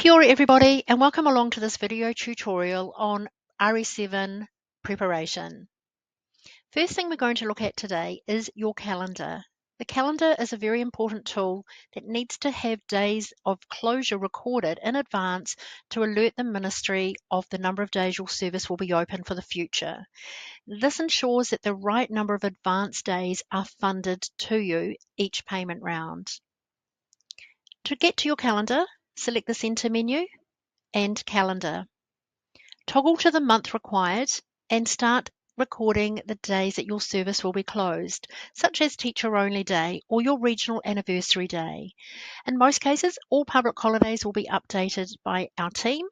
Kia ora everybody, and welcome along to this video tutorial on RS7 preparation. First thing we're going to look at today is your calendar. The calendar is a very important tool that needs to have days of closure recorded in advance to alert the ministry of the number of days your service will be open for the future. This ensures that the right number of advance days are funded to you each payment round. To get to your calendar, select the center menu and calendar. Toggle to the month required and start recording the days that your service will be closed, such as Teacher Only Day or your Regional Anniversary Day. In most cases, all public holidays will be updated by our team.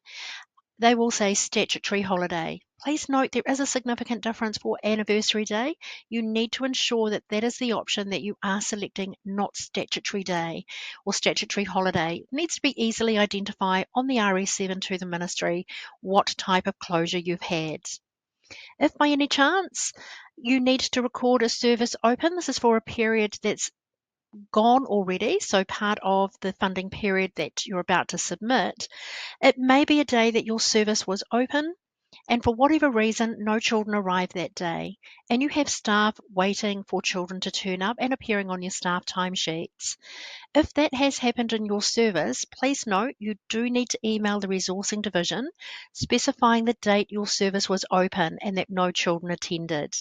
They will say statutory holiday. Please note there is a significant difference for Anniversary Day. You need to ensure that that is the option that you are selecting, not statutory day or statutory holiday. It needs to be easily identified on the RS7 to the ministry what type of closure you've had. If by any chance you need to record a service open, this is for a period that's gone already, so part of the funding period that you're about to submit. It may be a day that your service was open and for whatever reason no children arrived that day, and you have staff waiting for children to turn up and appearing on your staff timesheets. If that has happened in your service, please note you do need to email the resourcing division specifying the date your service was open and that no children attended.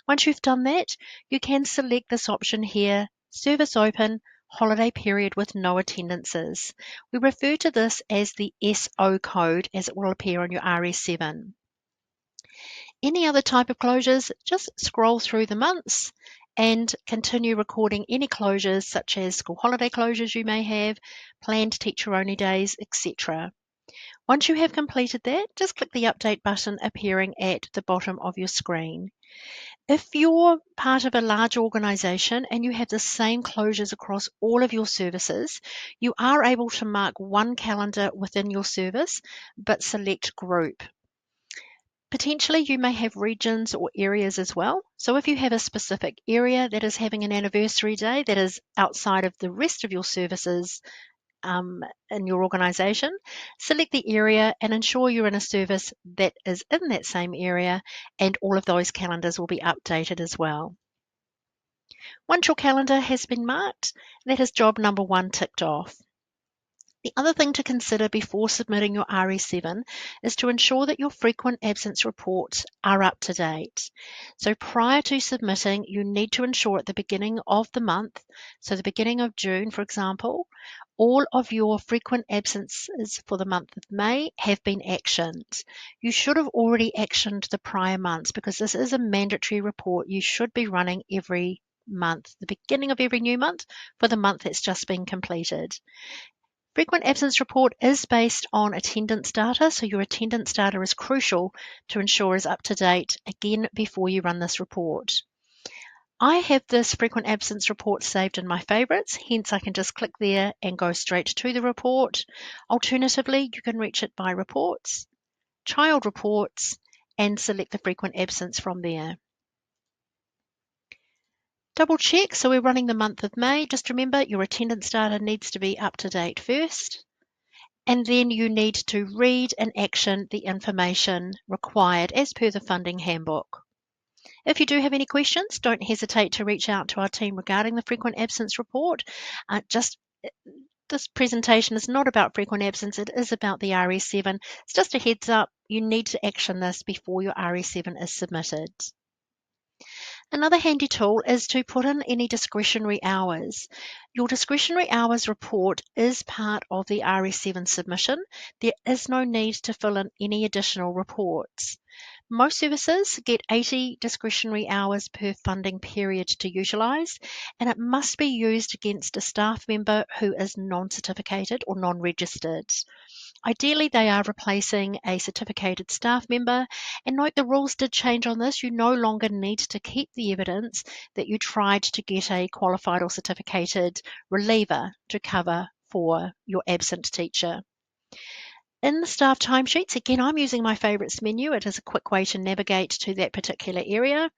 Once you've done that, you can select this option here, Service Open, Holiday Period with no attendances. We refer to this as the SO code as it will appear on your RS7. Any other type of closures, just scroll through the months and continue recording any closures such as school holiday closures you may have, planned teacher only days, etc. Once you have completed that, just click the update button appearing at the bottom of your screen. If you're part of a large organisation and you have the same closures across all of your services, you are able to mark one calendar within your service, but select group. Potentially you may have regions or areas as well. So if you have a specific area that is having an anniversary day that is outside of the rest of your services in your organisation, select the area and ensure you're in a service that is in that same area, and all of those calendars will be updated as well. Once your calendar has been marked, that is job number 1 ticked off. The other thing to consider before submitting your RS7 is to ensure that your frequent absence reports are up to date. So prior to submitting, you need to ensure at the beginning of the month, so the beginning of June, for example, all of your frequent absences for the month of May have been actioned. You should have already actioned the prior months because this is a mandatory report you should be running every month, the beginning of every new month for the month that's just been completed. Frequent absence report is based on attendance data, so your attendance data is crucial to ensure is up to date, again, before you run this report. I have this frequent absence report saved in my favourites, hence I can just click there and go straight to the report. Alternatively, you can reach it by reports, child reports, and select the frequent absence from there. Double check, so we're running the month of May. Just remember your attendance data needs to be up to date first. And then you need to read and action the information required as per the funding handbook. If you do have any questions, don't hesitate to reach out to our team regarding the frequent absence report. This presentation is not about frequent absence, it is about the RS7. It's just a heads up, you need to action this before your RS7 is submitted. Another handy tool is to put in any discretionary hours. Your discretionary hours report is part of the RS7 submission. There is no need to fill in any additional reports. Most services get 80 discretionary hours per funding period to utilise, and it must be used against a staff member who is non-certificated or non-registered. Ideally, they are replacing a certificated staff member, and note the rules did change on this. You no longer need to keep the evidence that you tried to get a qualified or certificated reliever to cover for your absent teacher. In the staff timesheets, again, I'm using my favourites menu. It is a quick way to navigate to that particular area.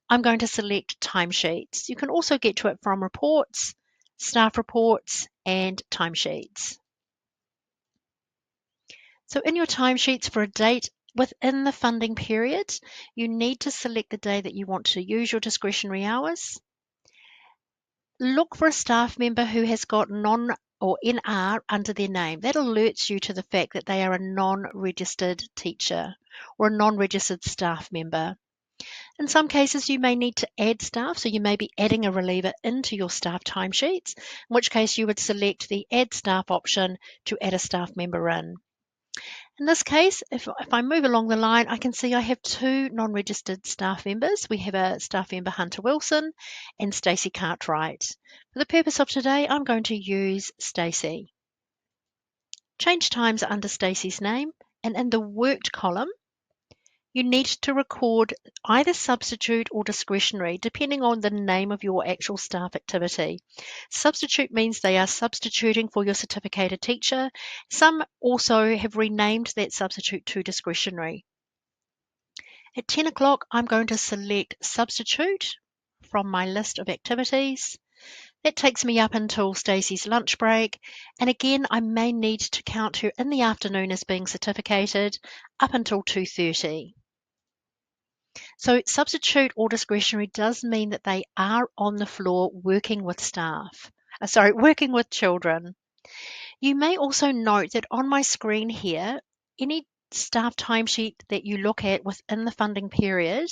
I'm going to select timesheets. You can also get to it from reports, staff reports, and timesheets. So in your timesheets for a date within the funding period, you need to select the day that you want to use your discretionary hours. Look for a staff member who has got non or NR under their name. That alerts you to the fact that they are a non-registered teacher or a non-registered staff member. In some cases, you may need to add staff, so you may be adding a reliever into your staff timesheets, in which case you would select the Add Staff option to add a staff member in. In this case, if I move along the line, I can see I have two non-registered staff members. We have a staff member, Hunter Wilson, and Stacey Cartwright. For the purpose of today, I'm going to use Stacey. Change times under Stacey's name, and in the worked column, you need to record either substitute or discretionary, depending on the name of your actual staff activity. Substitute means they are substituting for your certificated teacher. Some also have renamed that substitute to discretionary. At 10 o'clock, I'm going to select substitute from my list of activities. That takes me up until Stacey's lunch break. And again, I may need to count her in the afternoon as being certificated up until 2:30. So substitute or discretionary does mean that they are on the floor working with working with children. You may also note that on my screen here, any staff timesheet that you look at within the funding period,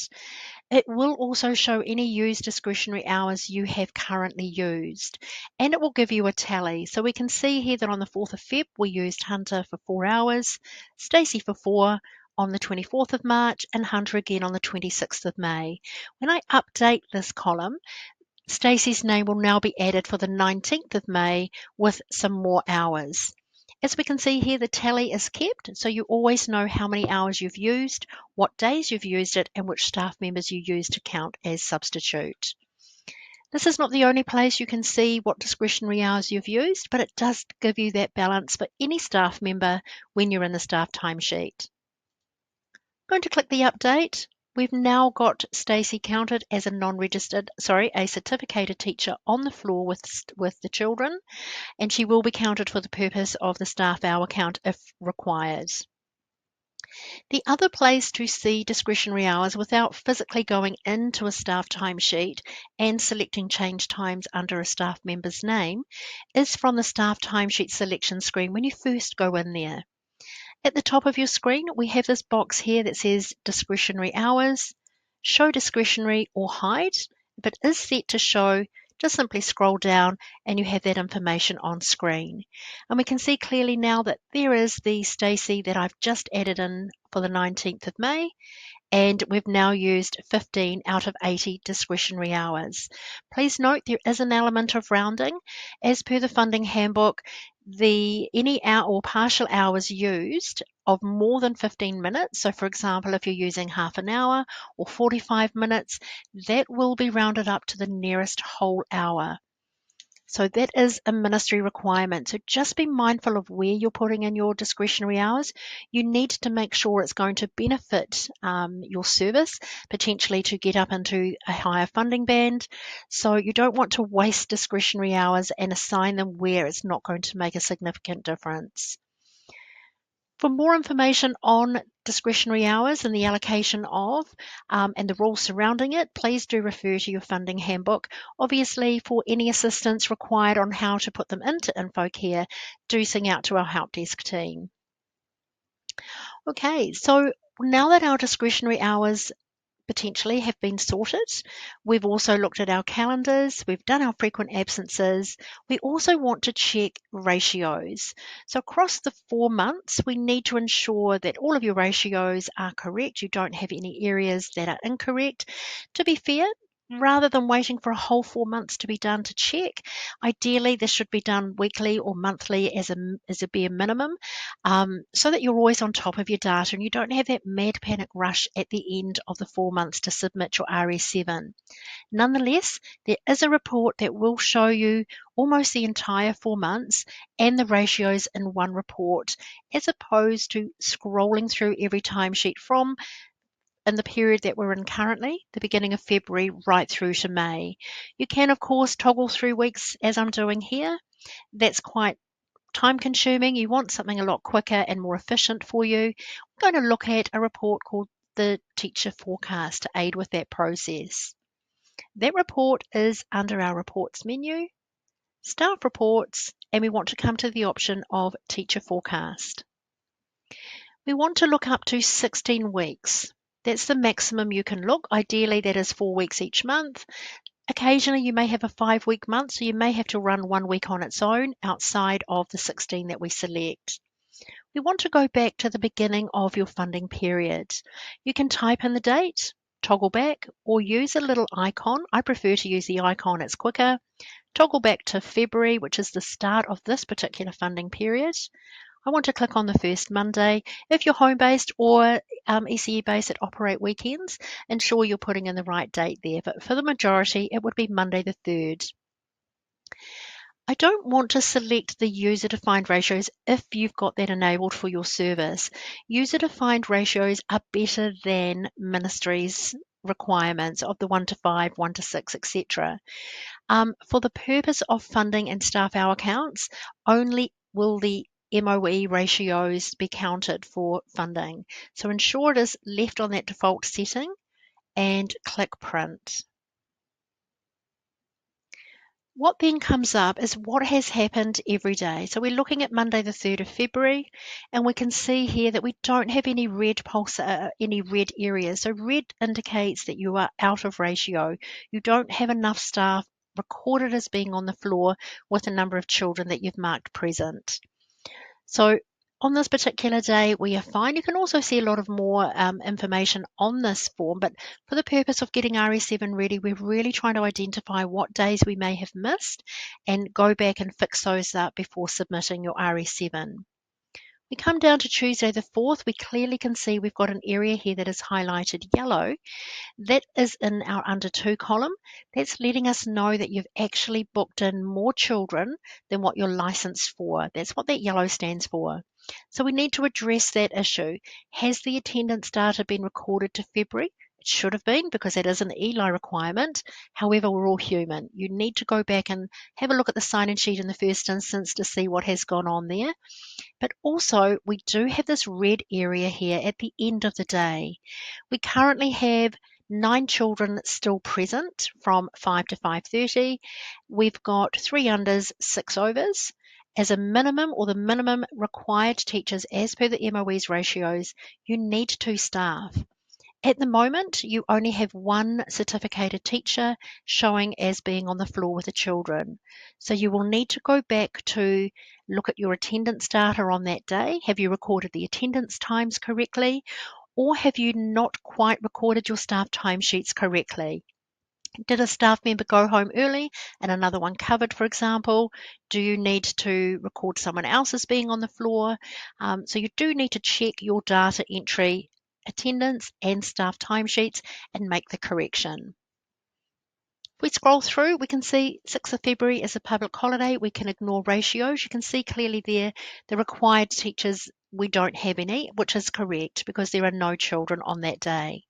it will also show any used discretionary hours you have currently used, and it will give you a tally. So we can see here that on the 4th of Feb, we used Hunter for 4 hours, Stacey for 4 on the 24th of March, and Hunter again on the 26th of May. When I update this column, Stacey's name will now be added for the 19th of May with some more hours. As we can see here, the tally is kept, so you always know how many hours you've used, what days you've used it, and which staff members you use to count as substitute. This is not the only place you can see what discretionary hours you've used, but it does give you that balance for any staff member when you're in the staff timesheet. I'm going to click the update. We've now got Stacey counted as a certificated teacher on the floor with the children, and she will be counted for the purpose of the staff hour count if required. The other place to see discretionary hours without physically going into a staff timesheet and selecting change times under a staff member's name is from the staff timesheet selection screen when you first go in there. At the top of your screen, we have this box here that says discretionary hours, show discretionary or hide. If it is set to show, just simply scroll down and you have that information on screen. And we can see clearly now that there is the Stacey that I've just added in for the 19th of May. And we've now used 15 out of 80 discretionary hours. Please note there is an element of rounding. As per the funding handbook, any hour or partial hours used of more than 15 minutes, so for example, if you're using half an hour or 45 minutes, that will be rounded up to the nearest whole hour. So that is a ministry requirement. So just be mindful of where you're putting in your discretionary hours. You need to make sure it's going to benefit your service, potentially to get up into a higher funding band. So you don't want to waste discretionary hours and assign them where it's not going to make a significant difference. For more information on discretionary hours and the allocation of and the rules surrounding it, please do refer to your funding handbook. Obviously, for any assistance required on how to put them into Infocare, do sing out to our help desk team. Okay, so now that our discretionary hours potentially have been sorted. We've also looked at our calendars, we've done our frequent absences. We also want to check ratios. So across the 4 months, we need to ensure that all of your ratios are correct. You don't have any areas that are incorrect. To be fair, rather than waiting for a whole 4 months to be done to check, ideally this should be done weekly or monthly as a bare minimum, so that you're always on top of your data and you don't have that mad panic rush at the end of the 4 months to submit your RS7. Nonetheless, there is a report that will show you almost the entire 4 months and the ratios in one report, as opposed to scrolling through every timesheet from in the period that we're in currently, the beginning of February right through to May. You can, of course, toggle through weeks as I'm doing here. That's quite time consuming, you want something a lot quicker and more efficient for you, we're going to look at a report called the teacher forecast to aid with that process. That report is under our reports menu, staff reports, and we want to come to the option of teacher forecast. We want to look up to 16 weeks. That's the maximum you can look. Ideally, that is 4 weeks each month. Occasionally, you may have a 5-week month, so you may have to run 1 week on its own outside of the 16 that we select. We want to go back to the beginning of your funding period. You can type in the date, toggle back, or use a little icon. I prefer to use the icon, it's quicker. Toggle back to February, which is the start of this particular funding period. I want to click on the first Monday. If you're home-based or ECE-based that operate weekends, ensure you're putting in the right date there. But for the majority, it would be Monday the 3rd. I don't want to select the user-defined ratios if you've got that enabled for your service. User-defined ratios are better than ministry's requirements of the 1:5, 1:6, etc. For the purpose of funding and staff hour counts, only will the MOE ratios be counted for funding. So ensure it is left on that default setting and click print. What then comes up is what has happened every day. So we're looking at Monday the 3rd of February, and we can see here that we don't have any red any red areas. So red indicates that you are out of ratio. You don't have enough staff recorded as being on the floor with the number of children that you've marked present. So on this particular day, we are fine. You can also see a lot of more information on this form, but for the purpose of getting RS7 ready, we're really trying to identify what days we may have missed and go back and fix those up before submitting your RS7. We come down to Tuesday the 4th, we clearly can see we've got an area here that is highlighted yellow. That is in our under 2 column. That's letting us know that you've actually booked in more children than what you're licensed for. That's what that yellow stands for. So we need to address that issue. Has the attendance data been recorded to February? It should have been because that is an ELI requirement. However, we're all human. You need to go back and have a look at the sign-in sheet in the first instance to see what has gone on there. But also, we do have this red area here at the end of the day. We currently have 9 children still present from 5 to 5:30. We've got 3 unders, 6 overs. As a minimum or the minimum required teachers as per the MOE's ratios, you need 2 staff. At the moment, you only have 1 certificated teacher showing as being on the floor with the children. So you will need to go back to look at your attendance data on that day. Have you recorded the attendance times correctly? Or have you not quite recorded your staff timesheets correctly? Did a staff member go home early and another one covered, for example? Do you need to record someone else as being on the floor? So you do need to check your data entry, attendance and staff timesheets and make the correction. If we scroll through, we can see 6th of February is a public holiday. We can ignore ratios. You can see clearly there the required teachers, we don't have any, which is correct because there are no children on that day.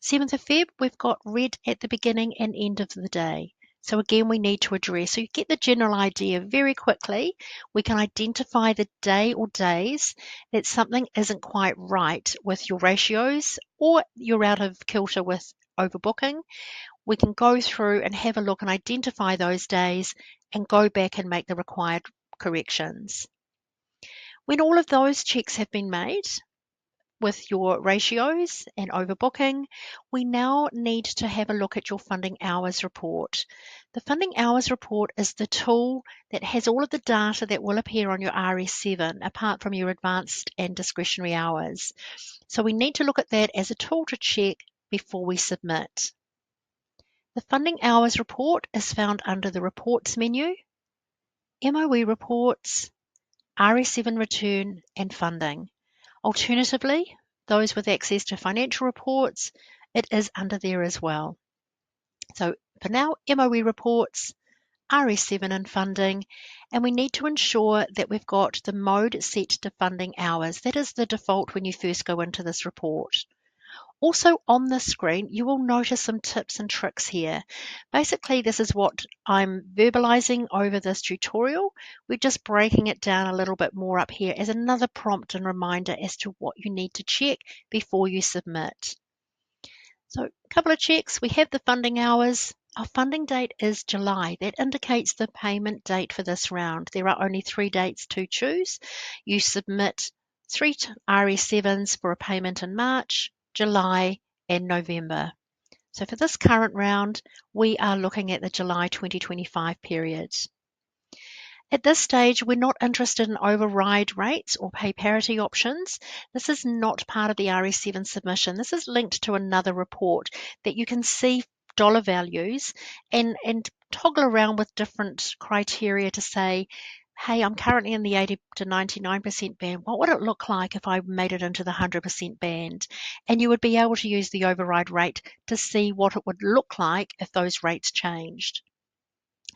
7th of Feb, we've got red at the beginning and end of the day. So again, we need to address. So you get the general idea very quickly. We can identify the day or days that something isn't quite right with your ratios or you're out of kilter with overbooking. We can go through and have a look and identify those days and go back and make the required corrections. When all of those checks have been made, with your ratios and overbooking, we now need to have a look at your funding hours report. The funding hours report is the tool that has all of the data that will appear on your RS7 apart from your advanced and discretionary hours. So we need to look at that as a tool to check before we submit. The funding hours report is found under the reports menu, MOE reports, RS7 return and funding. Alternatively, those with access to financial reports, it is under there as well. So for now, MOE reports, RS7 and funding, and we need to ensure that we've got the mode set to funding hours. That is the default when you first go into this report. Also on the screen, you will notice some tips and tricks here. Basically, this is what I'm verbalizing over this tutorial. We're just breaking it down a little bit more up here as another prompt and reminder as to what you need to check before you submit. So a couple of checks. We have the funding hours. Our funding date is July. That indicates the payment date for this round. There are only 3 dates to choose. You submit 3 RS7s for a payment in March, July, and November. So for this current round, we are looking at the July 2025 period. At this stage, we're not interested in override rates or pay parity options. This is not part of the RS7 submission. This is linked to another report that you can see dollar values and toggle around with different criteria to say, hey, I'm currently in the 80 to 99% band. What would it look like if I made it into the 100% band? And you would be able to use the override rate to see what it would look like if those rates changed.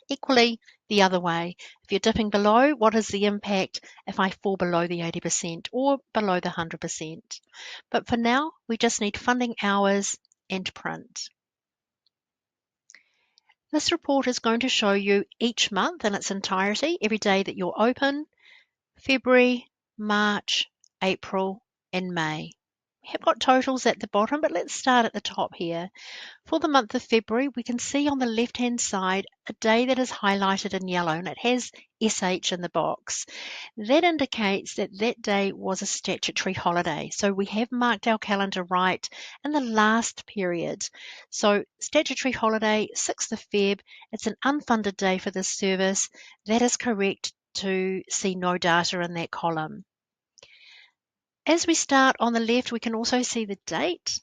Equally, the other way, if you're dipping below, what is the impact if I fall below the 80% or below the 100%? But for now, we just need funding hours and print. This report is going to show you each month in its entirety, every day that you're open, February, March, April, and May. We have got totals at the bottom, but let's start at the top here. For the month of February, we can see on the left-hand side a day that is highlighted in yellow and it has SH in the box. That indicates that that day was a statutory holiday. So we have marked our calendar right in the last period. So statutory holiday, 6th of Feb, it's an unfunded day for this service. That is correct to see no data in that column. As we start on the left, we can also see the date.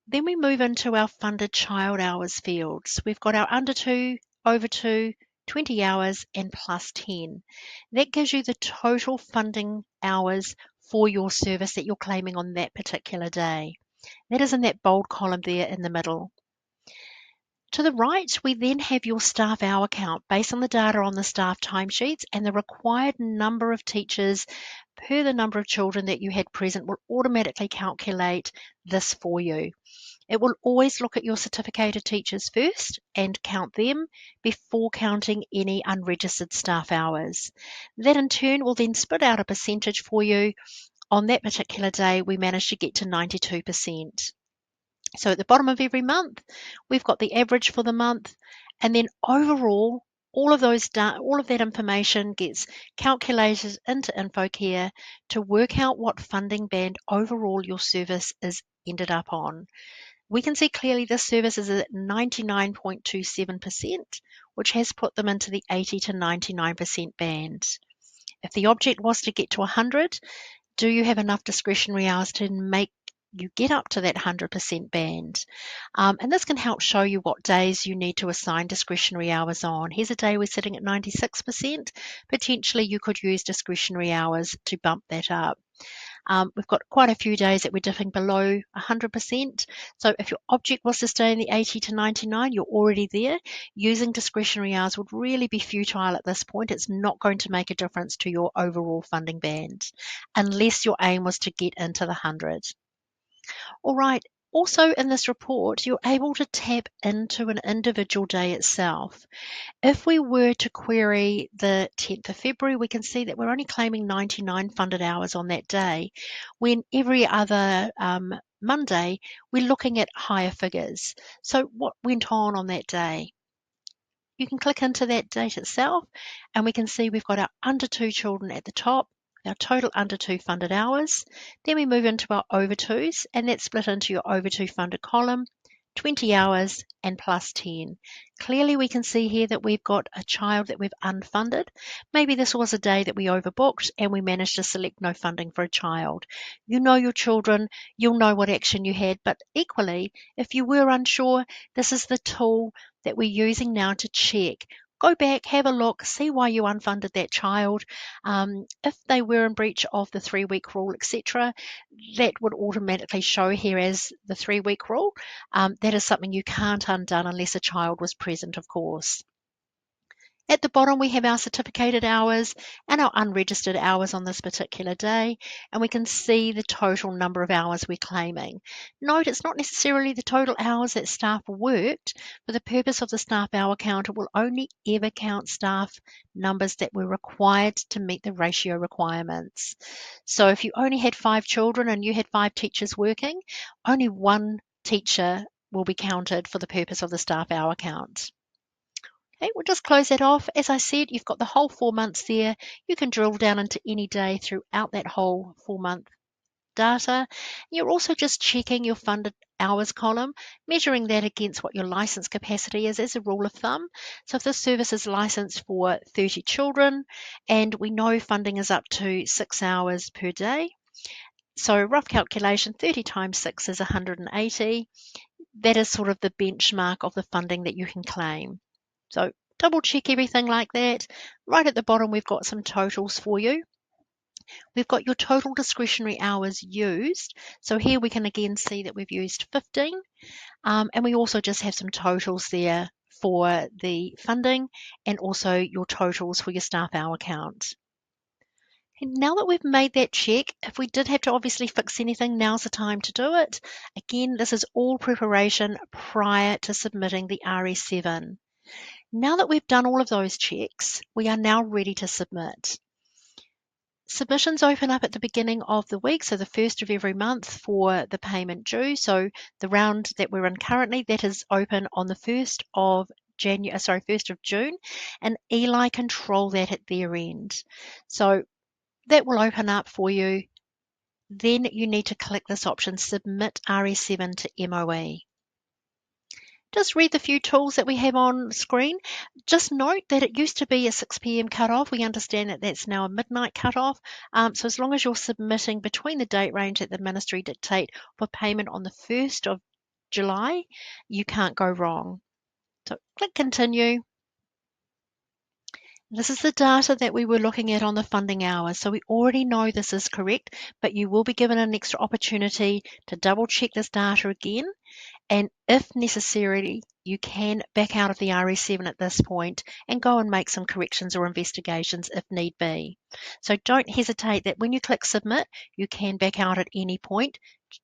Then we move into our funded child hours fields. We've got our under 2, over 2, 20 hours, and plus 10. That gives you the total funding hours for your service that you're claiming on that particular day. That is in that bold column there in the middle. To the right, we then have your staff hour count based on the data on the staff timesheets, and the required number of teachers per the number of children that you had present will automatically calculate this for you. It will always look at your certificated teachers first and count them before counting any unregistered staff hours. That in turn will then spit out a percentage for you. On that particular day, we managed to get to 92%. So at the bottom of every month, we've got the average for the month, and then overall, all of that information gets calculated into Infocare to work out what funding band overall your service is ended up on. We can see clearly this service is at 99.27%, which has put them into the 80 to 99% band. If the object was to get to 100, do you have enough discretionary hours to make you get up to that 100% band? And this can help show you what days you need to assign discretionary hours on. Here's a day we're sitting at 96%. Potentially you could use discretionary hours to bump that up. We've got quite a few days that we're dipping below 100%. So if your object was to stay in the 80 to 99, you're already there. Using discretionary hours would really be futile at this point. It's not going to make a difference to your overall funding band unless your aim was to get into the 100. All right. Also in this report, you're able to tap into an individual day itself. If we were to query the 10th of February, we can see that we're only claiming 99 funded hours on that day, when every other Monday, we're looking at higher figures. So what went on that day? You can click into that date itself, and we can see we've got our under 2 children at the top, our total under 2 funded hours. Then we move into our over 2s, and that's split into your over 2 funded column, 20 hours, and plus 10. Clearly we can see here that we've got a child that we've unfunded. Maybe this was a day that we overbooked and we managed to select no funding for a child. You know your children, you'll know what action you had, but equally, if you were unsure, this is the tool that we're using now to check. Go back, have a look, see why you unfunded that child. If they were in breach of the 3-week rule, etc., that would automatically show here as the 3-week rule. That is something you can't undone unless a child was present, of course. At the bottom, we have our certificated hours and our unregistered hours on this particular day, and we can see the total number of hours we're claiming. Note, it's not necessarily the total hours that staff worked. For the purpose of the staff hour count, it will only ever count staff numbers that were required to meet the ratio requirements. So if you only had 5 children and you had 5 teachers working, only one teacher will be counted for the purpose of the staff hour count. Okay, we'll just close that off. As I said, you've got the whole 4 months there. You can drill down into any day throughout that whole 4-month data. You're also just checking your funded hours column, measuring that against what your license capacity is as a rule of thumb. So if this service is licensed for 30 children and we know funding is up to 6 hours per day, so rough calculation, 30 times 6 is 180. That is sort of the benchmark of the funding that you can claim. So double check everything like that. Right at the bottom, we've got some totals for you. We've got your total discretionary hours used. So here we can again see that we've used 15. And we also just have some totals there for the funding and also your totals for your staff hour count. And now that we've made that check, if we did have to obviously fix anything, now's the time to do it. Again, this is all preparation prior to submitting the RS7. Now that we've done all of those checks, we are now ready to submit. Submissions open up at the beginning of the week, so the first of every month for the payment due. So the round that we're in currently, that is open on the 1st of 1st of June, and Eli control that at their end. So that will open up for you. Then you need to click this option, Submit RS7 to MOE. Just read the few tools that we have on screen. Just note that it used to be a 6 p.m. cutoff. We understand that that's now a midnight cutoff. So as long as you're submitting between the date range that the ministry dictate for payment on the 1st of July, you can't go wrong. So click Continue. This is the data that we were looking at on the funding hours. So we already know this is correct, but you will be given an extra opportunity to double check this data again. And if necessary, you can back out of the RS7 at this point and go and make some corrections or investigations if need be. So don't hesitate that when you click Submit, you can back out at any point,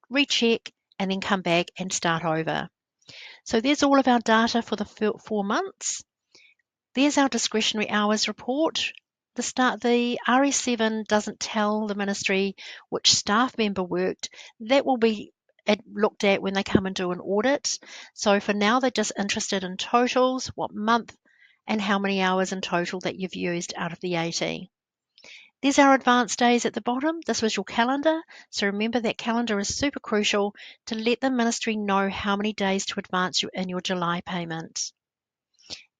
recheck, and then come back and start over. So there's all of our data for the 4 months. There's our discretionary hours report. The RS7 doesn't tell the ministry which staff member worked. That will be looked at when they come and do an audit. So for now, they're just interested in totals, what month, and how many hours in total that you've used out of the 80. There's our advance days at the bottom. This was your calendar. So remember that calendar is super crucial to let the ministry know how many days to advance you in your July payment.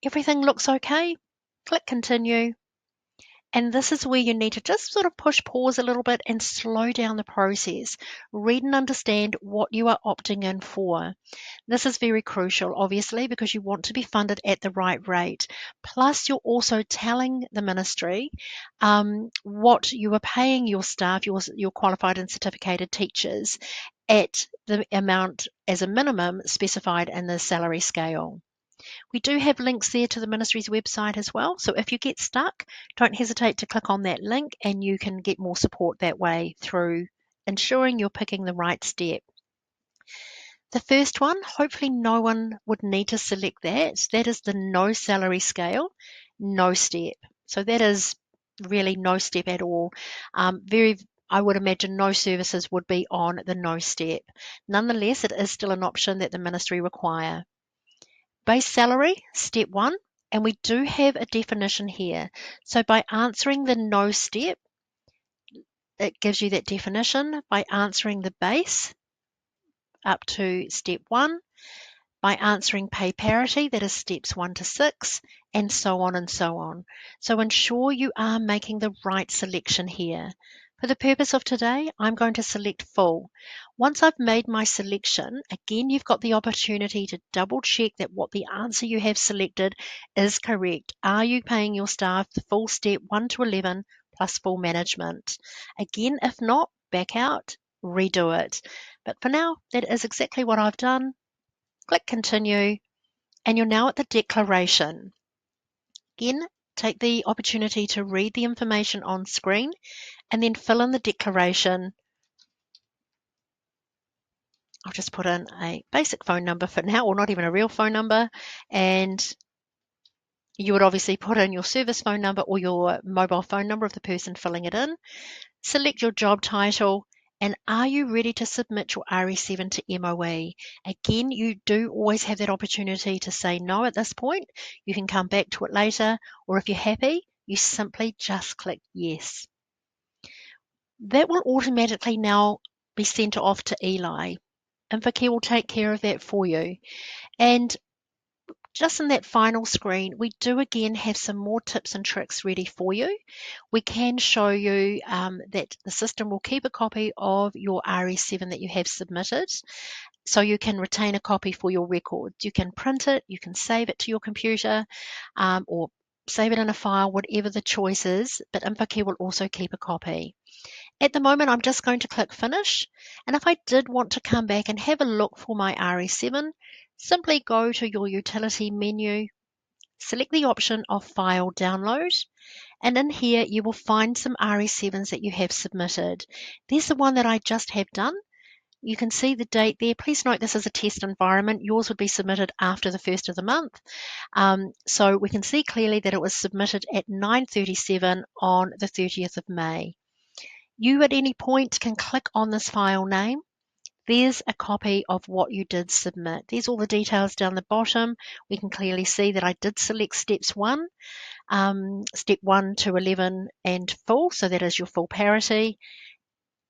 Everything looks okay. Click Continue. And this is where you need to just sort of push pause a little bit and slow down the process. Read and understand what you are opting in for. This is very crucial, obviously, because you want to be funded at the right rate. Plus, you're also telling the ministry what you are paying your staff, your qualified and certificated teachers, at the amount as a minimum specified in the salary scale. We do have links there to the ministry's website as well. So if you get stuck, don't hesitate to click on that link and you can get more support that way through ensuring you're picking the right step. The first one, hopefully no one would need to select that. That is the no salary scale, no step. So that is really no step at all. I would imagine no services would be on the no step. Nonetheless, it is still an option that the ministry require. Base salary, step 1, and we do have a definition here. So by answering the no step, it gives you that definition. By answering the base up to step 1, by answering pay parity, that is steps 1 to 6, and so on and so on. So ensure you are making the right selection here. For the purpose of today, I'm going to select full. Once I've made my selection, again, you've got the opportunity to double check that what the answer you have selected is correct. Are you paying your staff the full step 1 to 11 plus full management? Again, if not, back out, redo it. But for now, that is exactly what I've done. Click Continue, and you're now at the declaration. Again, take the opportunity to read the information on screen and then fill in the declaration. I'll just put in a basic phone number for now, or not even a real phone number, and you would obviously put in your service phone number or your mobile phone number of the person filling it in. Select your job title, and are you ready to submit your RS7 to MOE? Again, you do always have that opportunity to say no at this point. You can come back to it later, or if you're happy, you simply just click yes. That will automatically now be sent off to Eli. Infocare will take care of that for you. And just in that final screen, we do again have some more tips and tricks ready for you. We can show you that the system will keep a copy of your RS7 that you have submitted, so you can retain a copy for your records. You can print it, you can save it to your computer, or save it in a file, whatever the choice is, but Infocare will also keep a copy. At the moment, I'm just going to click Finish, and if I did want to come back and have a look for my RS7, simply go to your Utility menu, select the option of File Download, and in here you will find some RS7s that you have submitted. There's the one that I just have done. You can see the date there. Please note this is a test environment. Yours would be submitted after the 1st of the month. So we can see clearly that it was submitted at 9:37 on the 30th of May. You at any point can click on this file name. There's a copy of what you did submit. There's all the details down the bottom. We can clearly see that I did select step 1 to 11 and full, so that is your full parity,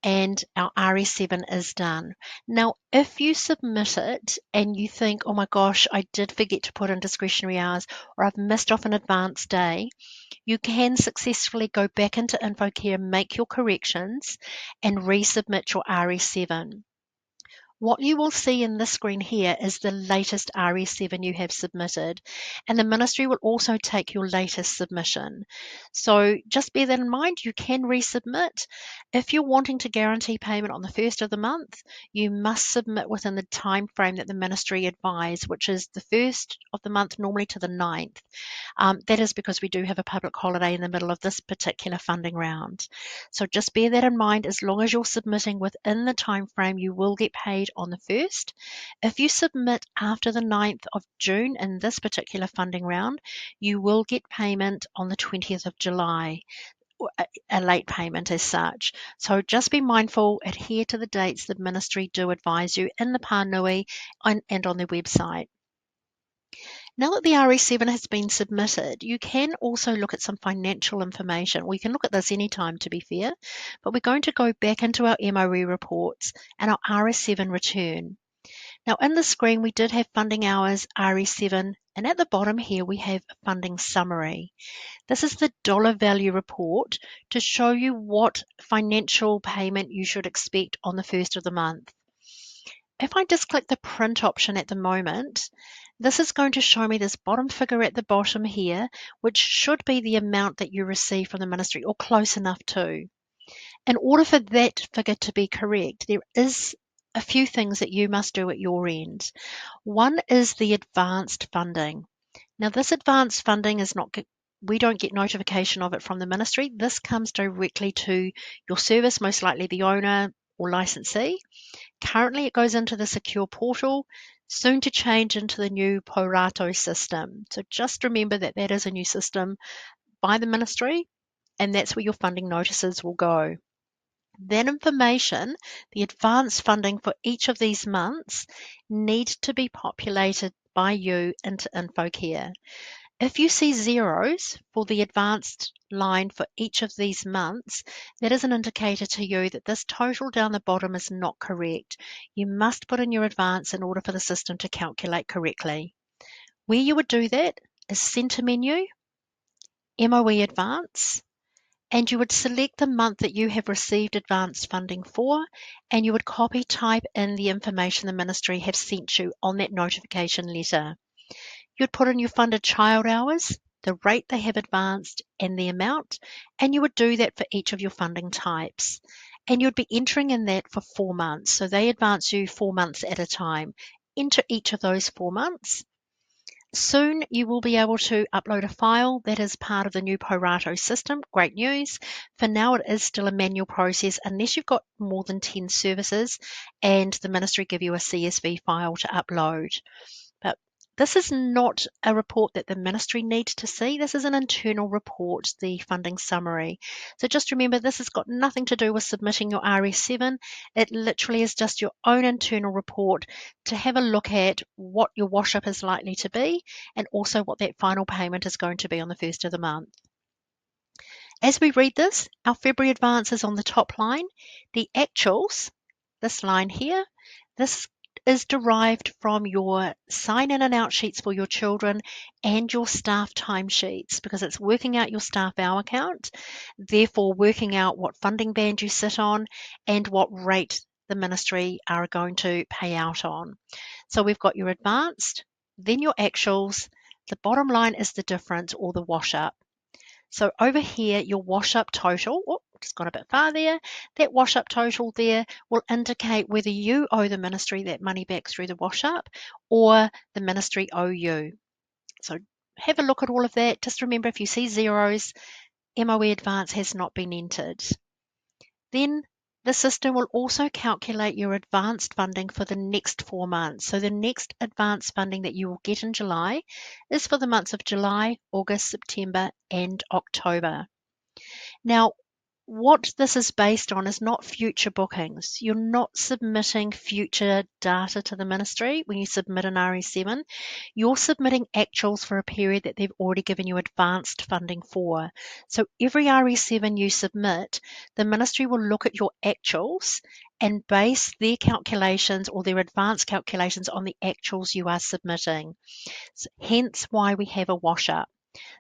and our RS7 is done. Now, if you submit it and you think, oh my gosh, I did forget to put in discretionary hours, or I've missed off an advance day, you can successfully go back into Infocare, make your corrections, and resubmit your RS7. What you will see in this screen here is the latest RS7 you have submitted, and the ministry will also take your latest submission. So just bear that in mind. You can resubmit. If you're wanting to guarantee payment on the 1st of the month, you must submit within the time frame that the ministry advise, which is the 1st of the month, normally to the 9th. That is because we do have a public holiday in the middle of this particular funding round. So just bear that in mind. As long as you're submitting within the time frame, you will get paid on the 1st. If you submit after the 9th of June in this particular funding round, you will get payment on the 20th of July, a late payment as such. So just be mindful, adhere to the dates the ministry do advise you in the Pānui and on their website. Now that the RS7 has been submitted, you can also look at some financial information. We can look at this anytime, to be fair, but we're going to go back into our MOE reports and our RS7 return. Now in the screen, we did have funding hours, RS7, and at the bottom here, we have a funding summary. This is the dollar value report to show you what financial payment you should expect on the 1st of the month. If I just click the print option at the moment, this is going to show me this bottom figure at the bottom here, which should be the amount that you receive from the ministry, or close enough to. In order for that figure to be correct, there is a few things that you must do at your end. One is the advanced funding. Now, this advanced funding is not, we don't get notification of it from the ministry. This comes directly to your service, most likely the owner or licensee. Currently, it goes into the secure portal, soon to change into the new Porato system. So just remember that that is a new system by the ministry, and that's where your funding notices will go. That information, the advance funding for each of these months, needs to be populated by you into Infocare. If you see zeros for the advanced line for each of these months, that is an indicator to you that this total down the bottom is not correct. You must put in your advance in order for the system to calculate correctly. Where you would do that is Center menu, MOE Advance, and you would select the month that you have received advance funding for, and you would copy type in the information the ministry have sent you on that notification letter. You'd put in your funded child hours, the rate they have advanced, and the amount, and you would do that for each of your funding types. And you'd be entering in that for 4 months. So they advance you 4 months at a time. Enter each of those 4 months. Soon you will be able to upload a file that is part of the new Porato system. Great news. For now, it is still a manual process unless you've got more than 10 services and the ministry give you a CSV file to upload. But this is not a report that the ministry needs to see. This is an internal report, the funding summary. So just remember, this has got nothing to do with submitting your RS7. It literally is just your own internal report to have a look at what your wash up is likely to be and also what that final payment is going to be on the first of the month. As we read this, our February advance is on the top line. The actuals, this line here, this is derived from your sign in and out sheets for your children and your staff timesheets because it's working out your staff hour count, therefore working out what funding band you sit on and what rate the ministry are going to pay out on. So we've got your advanced, then your actuals, the bottom line is the difference or the wash up. So over here, your wash up total, just gone a bit far there, that wash up total there will indicate whether you owe the ministry that money back through the wash up or the ministry owe you. So have a look at all of that. Just remember if you see zeros, MOE advance has not been entered. Then the system will also calculate your advanced funding for the next 4 months. So the next advanced funding that you will get in July is for the months of July, August, September, and October. Now, what this is based on is not future bookings. You're not submitting future data to the ministry when you submit an RS7. You're submitting actuals for a period that they've already given you advanced funding for. So every RS7 you submit, the ministry will look at your actuals and base their calculations or their advanced calculations on the actuals you are submitting. Hence why we have a wash up.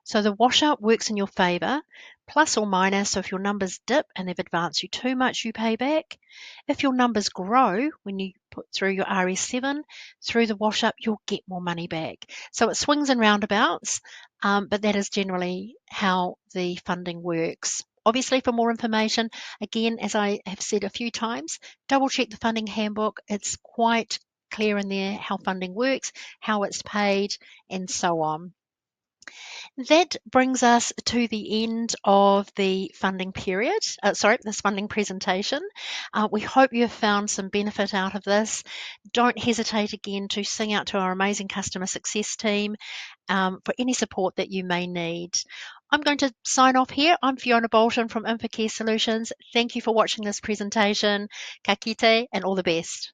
So the washout works in your favour, plus or minus. So if your numbers dip and they've advanced you too much, you pay back. If your numbers grow when you put through your RS7, through the wash-up, you'll get more money back. So it swings and roundabouts, but that is generally how the funding works. Obviously, for more information, again, as I have said a few times, double check the funding handbook. It's quite clear in there how funding works, how it's paid, and so on. That brings us to the end of the funding period, this funding presentation. We hope you have found some benefit out of this. Don't hesitate again to sing out to our amazing customer success team for any support that you may need. I'm going to sign off here. I'm Fiona Bolton from Infocare Solutions. Thank you for watching this presentation. Ka kite and all the best.